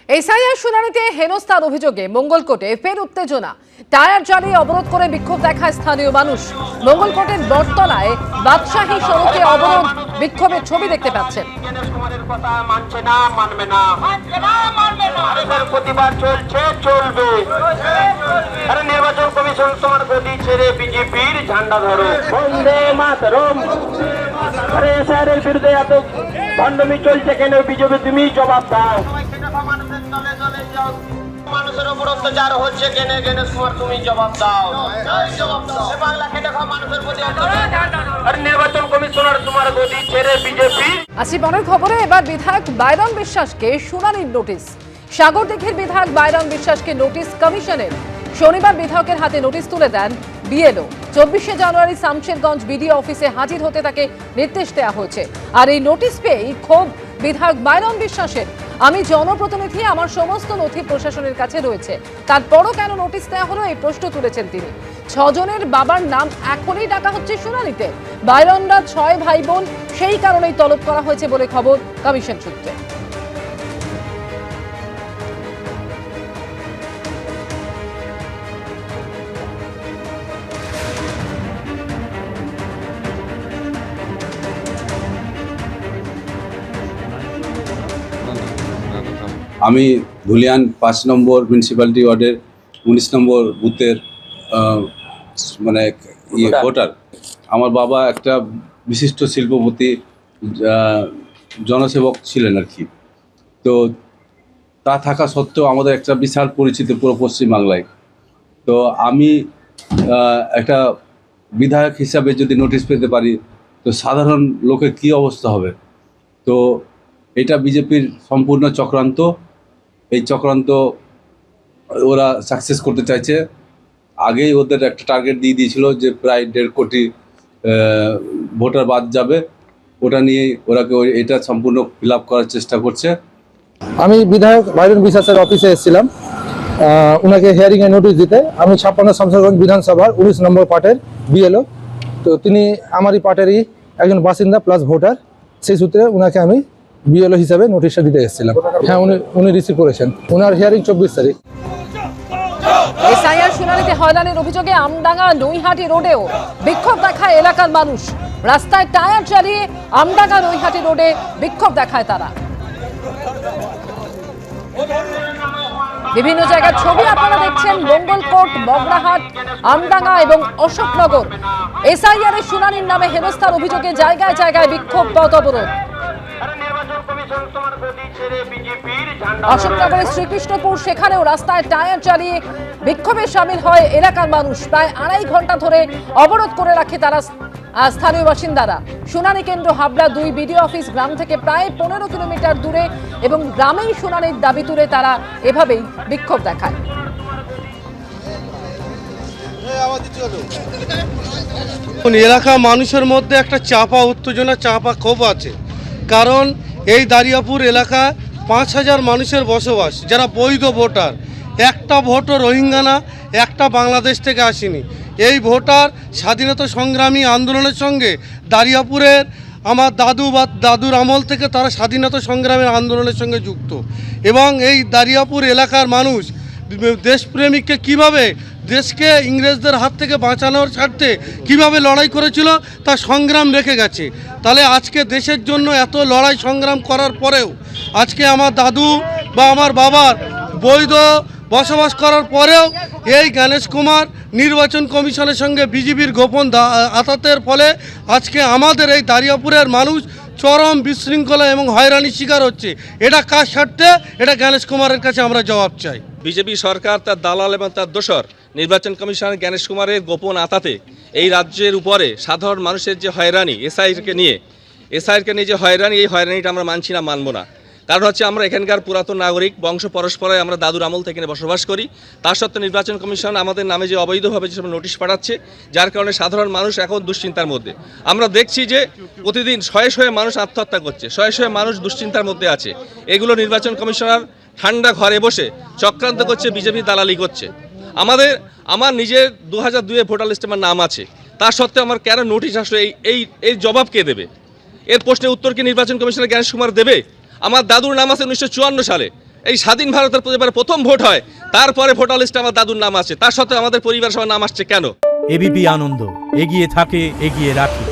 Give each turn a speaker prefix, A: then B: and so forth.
A: SIR শুনানিতে হেনস্থার অভিযোগে মঙ্গলকোটে ফের উত্তেজনা। টায়ার জ্বালিয়ে অবরোধ করে বিক্ষোভ দেখায় স্থানীয় মানুষ। মঙ্গলকোটের বটতলায় বাদশাহী সড়কে অবরোধ বিক্ষোভের ছবি দেখতে পাচ্ছেন।
B: প্রতিবাদ চলছে, চলবে। নির্বাচন কমিশন তোমার গদি ছেড়ে বিজেপির ঝান্ডা ধরো, বন্দে মাতরম। আরে এসআইআরের বিরুদ্ধে এত ভণ্ডামি চলছে কেন? বিজেপি তুমি জবাব দাও। মানুষের উপর অত্যাচার হচ্ছে কেন? তুমি জবাব দাও। বাংলা খেটে খাওয়া মানুষের প্রতি আর নির্বাচন কমিশনার তোমার গদি ছেড়ে বিজেপি।
A: আসি পরের খবরে। এবার বিধায়ক বাইরন বিশ্বাসকে শুনানির নোটিশ। সাগরদিঘির বিধায়ক বাইরন বিশ্বাসকে নোটিশ কমিশনের। শনিবার বিধায়কের হাতে নোটিশ তুলে দেন বিএলও। 24শে জানুয়ারি শামশেরগঞ্জ বিডিও অফিসে হাজির হতে তাকে নির্দেশ দেওয়া হয়েছে। আর এই নোটিশ পেয়েই ক্ষোভ বিধায়ক বাইরন বিশ্বাসের। আমি জনপ্রতিনিধি, আমার সমস্ত নথি প্রশাসনের কাছে রয়েছে, তারপরও কেন নোটিশ দেওয়া হলো এই প্রশ্ন তুলেছেন তিনি। 6 জনের বাবার নাম এখনই ডাকা হচ্ছে শুনানিতে। বাইরনরা 6 ভাই বোন, সেই কারণেই তলব করা হয়েছে বলে খবর কমিশন সূত্রে।
C: আমি ধুলিয়ান 5 নম্বর মিউনিসিপ্যালিটি ওয়ার্ডের 19 নম্বর বুথের ভোটার। আমার বাবা একটা বিশিষ্ট শিল্পপতি, জনসেবক ছিলেন আর কি। তো তা থাকা সত্ত্বেও আমাদের একটা বিশাল পরিচিতি পুরো পশ্চিমবাংলায়। তো আমি একটা বিধায়ক হিসাবে যদি নোটিশ পেতে পারি, তো সাধারণ লোকের কী অবস্থা হবে। তো এটা বিজেপির সম্পূর্ণ চক্রান্ত। এই চক্রান্ত ওরা সাকসেস করতে চাইছে। আগেই ওদের একটা টার্গেট দিয়ে দিয়েছিল যে প্রায় 1.5 কোটি ভোটার বাদ যাবে। ওটা নিয়ে ওরাকে এটা সম্পূর্ণ ফিল আপ করার চেষ্টা করছে।
D: আমি বিধায়ক বাইরন বিশ্বাসের অফিসে এসেছিলাম ওনাকে হিয়ারিংয়ে নোটিশ দিতে। আমি 56 শামশেরগঞ্জ বিধানসভার 19 নম্বর পার্টের বিএলও। তো তিনি আমারই পার্টেরই একজন বাসিন্দা প্লাস ভোটার। সেই সূত্রে ওনাকে আমি বিএলও হিসাবে নোটিশটা দিতে এসেছিলাম। হ্যাঁ, উনি রিসিভ করেছেন। ওনার হিয়ারিং 24 তারিখ।
A: এসআইআর শুনানিতে হয়রানির অভিযোগে আমডাঙ্গা নৈহাটি রোডেও বিক্ষোভ দেখায় এলাকার মানুষ। রাস্তায় টায়ার জ্বালিয়ে আমডাঙ্গা নৈহাটি রোডে বিক্ষোভ দেখায় তারা। বিভিন্ন জায়গার ছবি আপনারা দেখছেন। মঙ্গলকোট, বগড়াহাট, আমডাঙ্গা এবং অশোকনগর। এসআইআর এর শুনানির নামে হেনস্থার অভিযোগে জায়গায় জায়গায় বিক্ষোভ, পথ অবরোধ। অশোকনগরের শ্রীকৃষ্ণপুর, সেখানেও রাস্তায় টায়ার জ্বালিয়ে বিক্ষোভে সামিল হয় এলাকার মানুষ। প্রায় 2.5 ঘন্টা ধরে অবরোধ করে রাখে তারা স্থানীয় বাসিন্দারা। শুনানি কেন্দ্র হাবড়া 2 বিডিও অফিস গ্রাম থেকে প্রায় 15 কিলোমিটার দূরে, এবং গ্রামেই শুনানির দাবি তুলে তারা এভাবেই বিক্ষোভ দেখায়।
E: এলাকা মানুষের মধ্যে একটা চাপা উত্তেজনা, চাপা ক্ষোভ আছে। কারণ এই দারিয়াপুর এলাকায় 5,000 মানুষের বসবাস, যারা বৈধ ভোটার। একটা ভোটও রোহিঙ্গা না, একটা বাংলাদেশ থেকে আসেনি। এই ভোটার স্বাধীনতা সংগ্রামী আন্দোলনের সঙ্গে দারিয়াপুরের আমার দাদুর আমল থেকে তারা স্বাধীনতা সংগ্রামের আন্দোলনের সঙ্গে যুক্ত। এবং এই দারিয়াপুর এলাকার মানুষ দেশপ্রেমিককে কিভাবে দেশকে ইংরেজদের হাত থেকে বাঁচানোর স্বার্থে কিভাবে লড়াই করেছিল তা সংগ্রাম রেখে গেছে। তাহলে আজকে দেশের জন্য এত লড়াই সংগ্রাম করার পরেও আজকে আমার দাদু বা আমার বাবার বৈধ বসবাস করার পরেও এই গণেশ কুমার নির্বাচন কমিশনের সঙ্গে বিজেপির গোপন আতাতের ফলে আজকে আমাদের এই দারিয়াপুরের মানুষ চরম বিশৃঙ্খলা এবং হয়রানির শিকার হচ্ছে। এটা কার স্বার্থে? এটা গণেশ কুমারের কাছে আমরা জবাব চাই।
F: বিজেপি সরকার তার দালাল এবং তার দোসর নির্বাচন কমিশনার গণেশ কুমারের গোপন আতাতে এই রাজ্যের উপরে সাধারণ মানুষের যে হয়রানি, এসআইআরকে নিয়ে যে হয়রানি, এই হয়রানিটা আমরা মানছি না, মানব না। কারণ হচ্ছে আমরা এখানকার পুরাতন নাগরিক, বংশ পরস্পরে আমরা দাদুর আমল থেকে বসবাস করি। তার সত্ত্বেও নির্বাচন কমিশন আমাদের নামে যে অবৈধভাবে যেসব নোটিশ পাঠাচ্ছে, যার কারণে সাধারণ মানুষ এখন দুশ্চিন্তার মধ্যে। আমরা দেখছি যে প্রতিদিন শয়ে মানুষ আত্মহত্যা করছে, শয়ে মানুষ দুশ্চিন্তার মধ্যে আছে। এগুলো নির্বাচন কমিশনার ঠান্ডা ঘরে বসে চক্রান্ত করছে, বিজেপি দালালি করছে। আমার নিজের 2002 ভোটার লিস্টে আমার নাম আছে, তার সত্ত্বেও আমার কেন নোটিশ আসলো, এই জবাব কে দেবে? এর প্রশ্নের উত্তর কি নির্বাচন কমিশনার গণেশ কুমার দেবে? আমার দাদুর নাম আছে 1954 সালে, এই স্বাধীন ভারতের এবারে প্রথম ভোট হয়, তারপরে ভোটার লিস্টে আমার দাদুর নাম আছে, তার সত্ত্বেও আমাদের পরিবার সবার নাম আসছে কেন?
G: এবিপি আনন্দ, এগিয়ে থাকে, এগিয়ে রাখে।